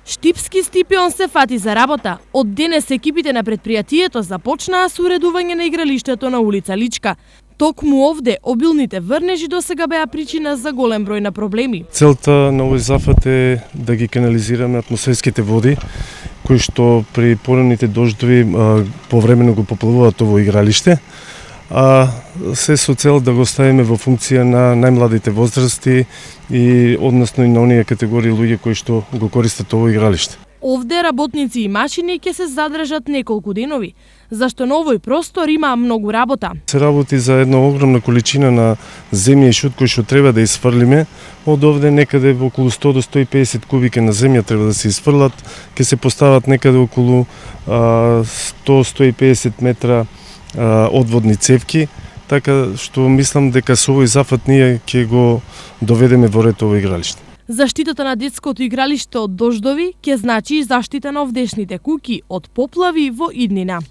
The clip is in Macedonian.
Штипски Стипион се фати за работа. Од денес екипите на предпријатието започнаа со уредување на игралиштето на улица Личка. Токму овде обилните врнежи досега беа причина за голем број на проблеми. Целта на овој зафат е да ги канализираме атмосферските води, кои што при поредните дождови повремено го поплавуваат ово игралиште, а се со цел да го ставиме во функција на најмладите возрасти и односно и на оние категории луѓе кои што го користат ово игралиште. Овде работници и машини ќе се задржат неколку денови, зашто на овој простор има многу работа. Се работи за една огромна количина на земја и шут кој што треба да isfрлиме. Од овде некаде околу 100 до 150 кубика на земја треба да се isфрлат, ќе се постават некаде околу 100-150 метра одводни цевки, така што мислам дека со овој зафат ние ќе го доведеме во ред ово игралиште. Заштитата на детското игралиште од дождови ќе значи и заштита на овдешните куќи од поплави во иднина.